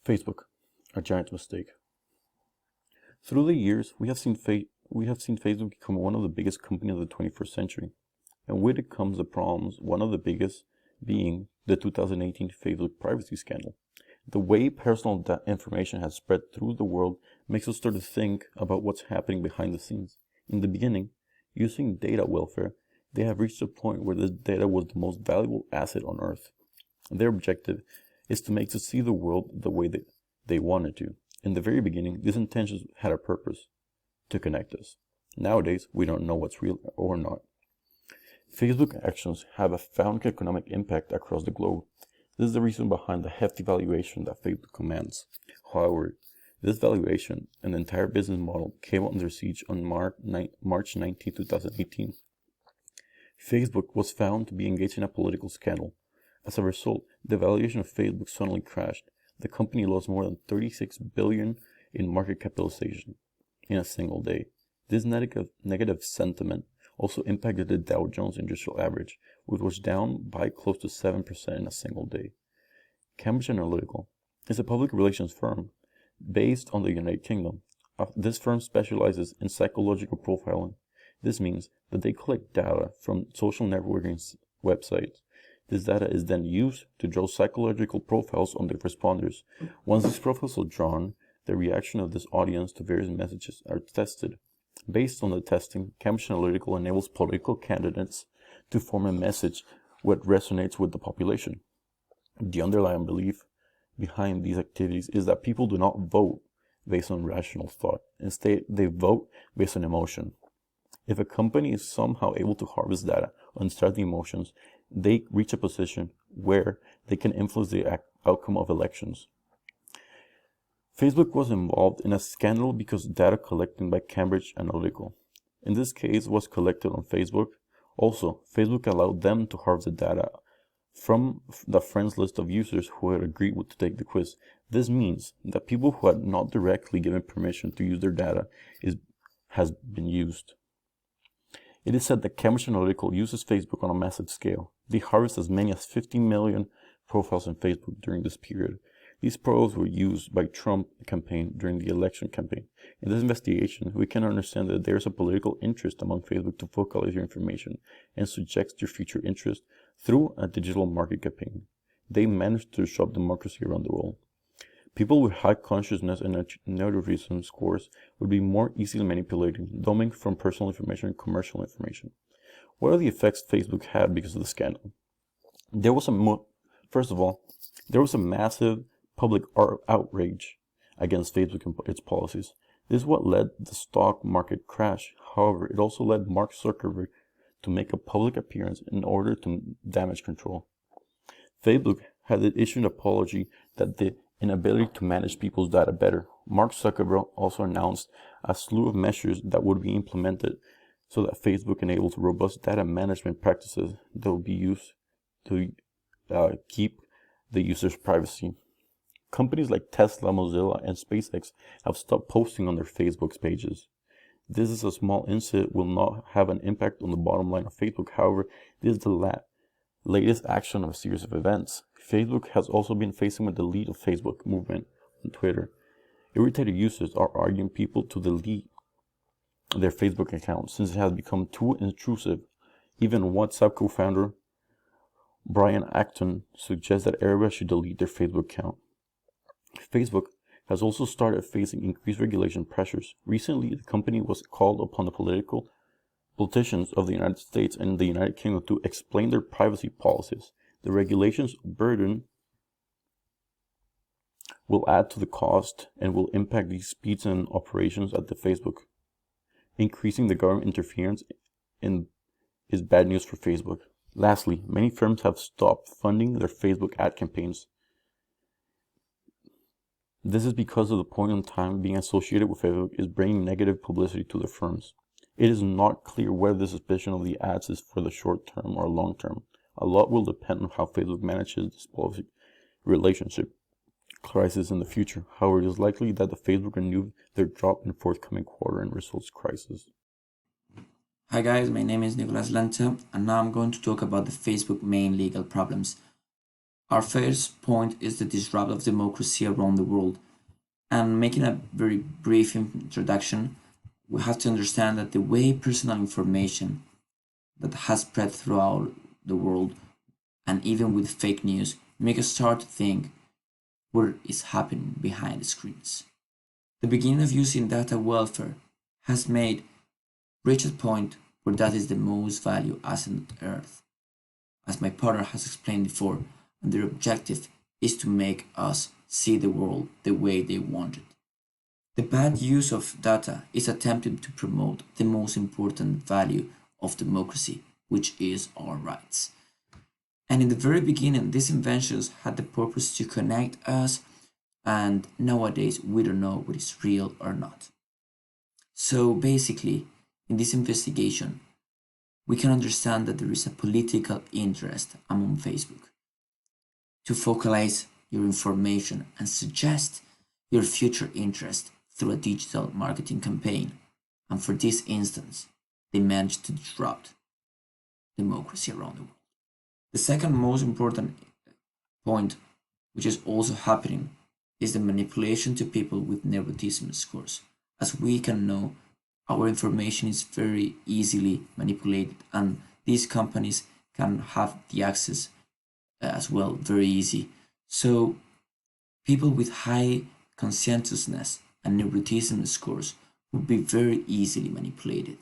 Facebook, a giant mistake. Through the years, we have seen Facebook become one of the biggest companies of the 21st century. And with it comes the problems, one of the biggest being the 2018 Facebook privacy scandal. The way personal information has spread through the world makes us start to think about what's happening behind the scenes. In the beginning, using data welfare, they have reached a point where this data was the most valuable asset on Earth. Their objective is to make us see the world the way that they wanted to. In the very beginning, these intentions had a purpose: to connect us. Nowadays, we don't know what's real or not. Facebook actions have a profound economic impact across the globe. This is the reason behind the hefty valuation that Facebook commands. However, this valuation and the entire business model came under siege on March 19, 2018. Facebook was found to be engaged in a political scandal. As a result, the valuation of Facebook suddenly crashed. The company lost more than $36 billion in market capitalization in a single day. This negative sentiment also impacted the Dow Jones Industrial Average, which was down by close to 7% in a single day. Cambridge Analytica is a public relations firm based on the United Kingdom. This firm specializes in psychological profiling. This means that they collect data from social networking websites. This data is then used to draw psychological profiles on the responders. Once these profiles are drawn, the reaction of this audience to various messages are tested. Based on the testing, Cambridge Analytica enables political candidates to form a message that resonates with the population. The underlying belief behind these activities is that people do not vote based on rational thought. Instead, they vote based on emotion. If a company is somehow able to harvest data and start the emotions, they reach a position where they can influence the outcome of elections. Facebook was involved in a scandal because data collected by Cambridge Analytica, in this case, was collected on Facebook. Also, Facebook allowed them to harvest the data from the friends list of users who had agreed to take the quiz. This means that people who had not directly given permission to use their data has been used. It is said that Cambridge Analytica uses Facebook on a massive scale. They harvest as many as 50 million profiles on Facebook during this period. These profiles were used by Trump campaign during the election campaign. In this investigation, we can understand that there is a political interest among Facebook to focalize your information and suggest your future interest through a digital market campaign. They managed to disrupt democracy around the world. People with high consciousness and neuroticism scores would be more easily manipulated, doming from personal information and commercial information. What are the effects Facebook had because of the scandal? First of all, there was a massive public outrage against Facebook and its policies. This is what led the stock market crash. However, it also led Mark Zuckerberg to make a public appearance in order to damage control. Facebook had issued an apology that the inability to manage people's data better. Mark Zuckerberg also announced a slew of measures that would be implemented so that Facebook enables robust data management practices that will be used to keep the user's privacy. Companies like Tesla, Mozilla, and SpaceX have stopped posting on their Facebook pages. This is a small incident, will not have an impact on the bottom line of Facebook. However, this is the latest action of a series of events. Facebook has also been facing a delete of Facebook movement on Twitter. Irritated users are arguing people to delete their Facebook accounts since it has become too intrusive. Even WhatsApp co-founder Brian Acton suggests that everyone should delete their Facebook account. Facebook has also started facing increased regulation pressures. Recently, the company was called upon the politicians of the United States and the United Kingdom to explain their privacy policies. The regulations burden will add to the cost and will impact the speeds and operations at the Facebook. Increasing the government interference is bad news for Facebook. Lastly, many firms have stopped funding their Facebook ad campaigns. This is because of the point in time being associated with Facebook is bringing negative publicity to the firms. It is not clear whether the suspicion of the ads is for the short term or long term. A lot will depend on how Facebook manages this policy relationship crisis in the future. However, it is likely that the Facebook renew their drop in forthcoming quarter and results crisis. Hi guys, my name is Nicolás Lancha, and now I'm going to talk about the Facebook main legal problems. Our first point is the disrupt of democracy around the world. And making a very brief introduction, we have to understand that the way personal information that has spread throughout the world, and even with fake news, make us start to think what is happening behind the screens. The beginning of using data welfare has made reached a point where that is the most valued asset on earth, as my partner has explained before, and their objective is to make us see the world the way they want it. The bad use of data is attempting to promote the most important value of democracy, which is our rights. And in the very beginning, these inventions had the purpose to connect us, and nowadays we don't know what is real or not. So basically, in this investigation, we can understand that there is a political interest among Facebook to focalize your information and suggest your future interest through a digital marketing campaign. And for this instance, they managed to disrupt democracy around the world. The second most important point, which is also happening, is the manipulation to people with nepotism scores. As we can know, our information is very easily manipulated, and these companies can have the access as well very easy. So people with high conscientiousness and neuroticism scores would be very easily manipulated,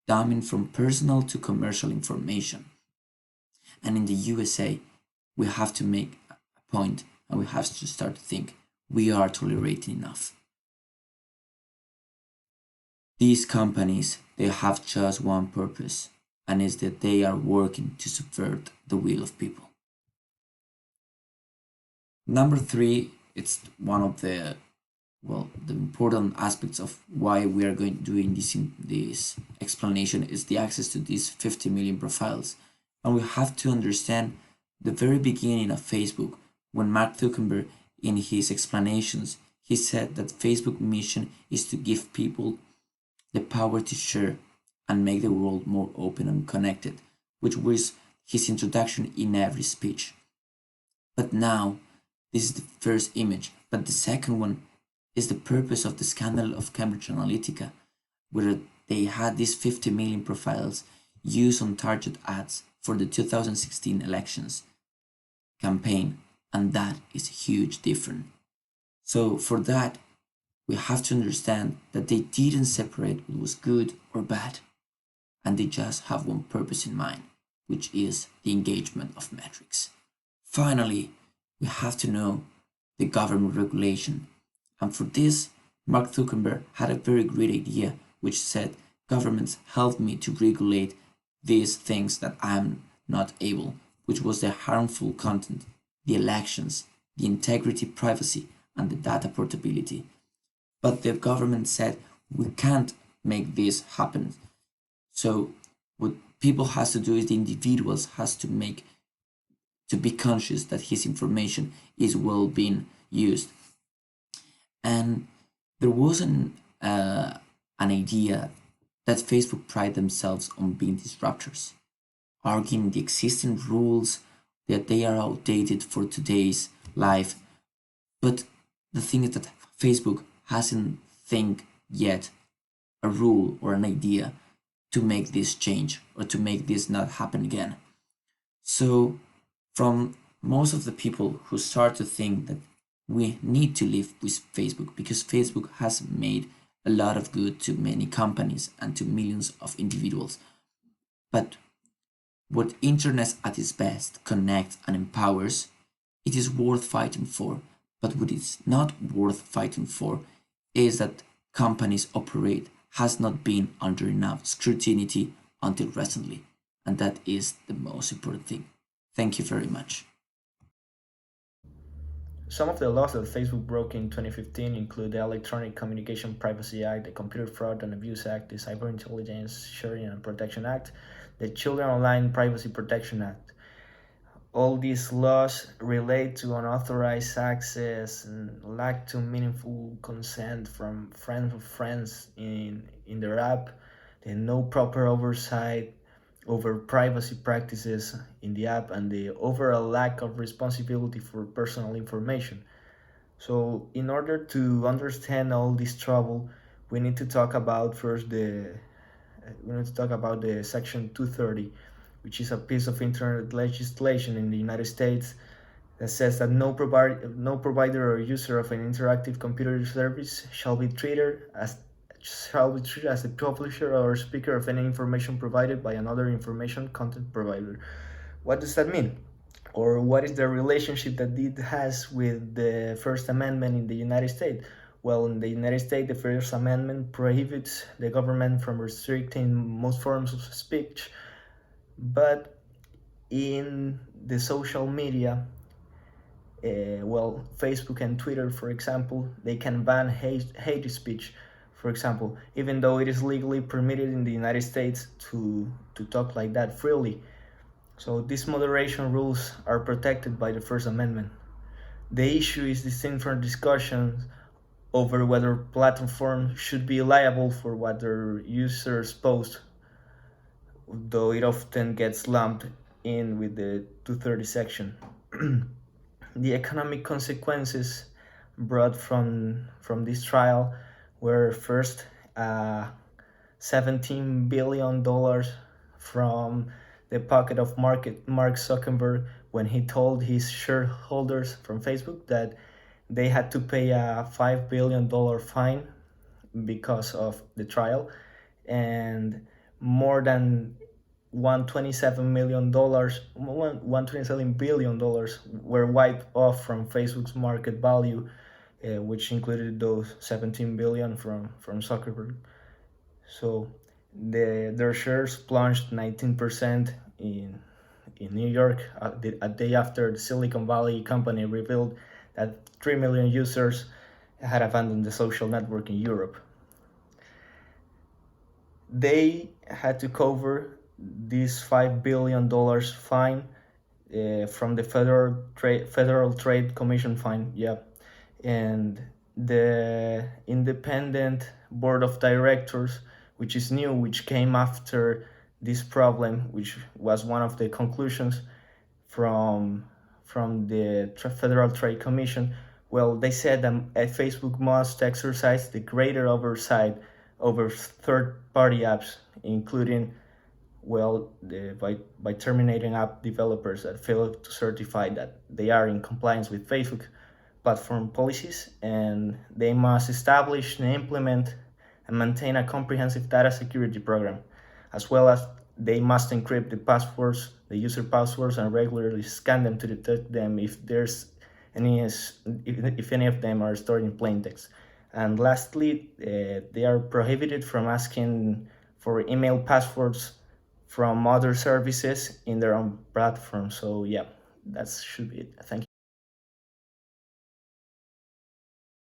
dumbing from personal to commercial information. And in the USA, we have to make a point and we have to start to think we are tolerating enough. These companies, they have just one purpose, and is that they are working to subvert the will of people. Number three, it's one of the the important aspects of why we are going doing this explanation is the access to these 50 million profiles, and we have to understand the very beginning of Facebook when Mark Zuckerberg in his explanations he said that Facebook mission is to give people the power to share and make the world more open and connected, which was his introduction in every speech. But now, this is the first image, but the second one is the purpose of the scandal of Cambridge Analytica, where they had these 50 million profiles used on target ads for the 2016 elections campaign, and that is a huge difference. So for that, we have to understand that they didn't separate what was good or bad, and they just have one purpose in mind, which is the engagement of metrics. Finally, we have to know the government regulation, and for this, Mark Zuckerberg had a very great idea, which said, governments help me to regulate these things that I'm not able, which was the harmful content, the elections, the integrity, privacy, and the data portability. But the government said we can't make this happen. So what people has to do is the individuals has to make to be conscious that his information is well being used. And there was an idea that Facebook pride themselves on being disruptors, arguing the existing rules that they are outdated for today's life. But the thing is that Facebook hasn't think yet a rule or an idea to make this change or to make this not happen again. So from most of the people who start to think that we need to live with Facebook because Facebook has made a lot of good to many companies and to millions of individuals. But what internet at its best connects and empowers, it is worth fighting for. But what is not worth fighting for is that companies operate has not been under enough scrutiny until recently, and that is the most important thing. Thank you very much. Some of the laws that Facebook broke in 2015 include the Electronic Communication Privacy Act, the Computer Fraud and Abuse Act, the Cyberintelligence Sharing and Protection Act, the Children Online Privacy Protection Act. All these laws relate to unauthorized access and lack to meaningful consent from friends of friends in their app, the no proper oversight over privacy practices in the app and the overall lack of responsibility for personal information. So, in order to understand all this trouble, we need to talk about first the Section 230, which is a piece of internet legislation in the United States that says that no provider or user of an interactive computer service shall be treated as the publisher or speaker of any information provided by another information content provider. What does that mean? Or what is the relationship that it has with the First Amendment in the United States? Well, in the United States, the First Amendment prohibits the government from restricting most forms of speech, but in the social media, Facebook and Twitter, for example, they can ban hate speech, for example, even though it is legally permitted in the United States to talk like that freely. So these moderation rules are protected by the First Amendment. The issue is distinct from discussions over whether platforms should be liable for what their users post, though it often gets lumped in with the 230 section. The economic consequences brought from this trial were first $17 billion from the pocket of Mark Zuckerberg when he told his shareholders from Facebook that they had to pay a $5 billion fine because of the trial, and more than $127 billion were wiped off from Facebook's market value, which included those 17 billion from Zuckerberg. So their shares plunged 19% in New York a day after the Silicon Valley company revealed that 3 million users had abandoned the social network in Europe. They had to cover this $5 billion fine from the Federal Trade Commission fine, and the independent board of directors, which is new, which came after this problem, which was one of the conclusions from the Federal Trade Commission. Well, they said that Facebook must exercise the greater oversight over third-party apps, including by terminating app developers that fail to certify that they are in compliance with Facebook platform policies, and they must establish and implement and maintain a comprehensive data security program, as well as they must encrypt the user passwords, and regularly scan them to detect them if any of them are stored in plain text. And lastly, they are prohibited from asking for email passwords from other services in their own platform. So that should be it. Thank you.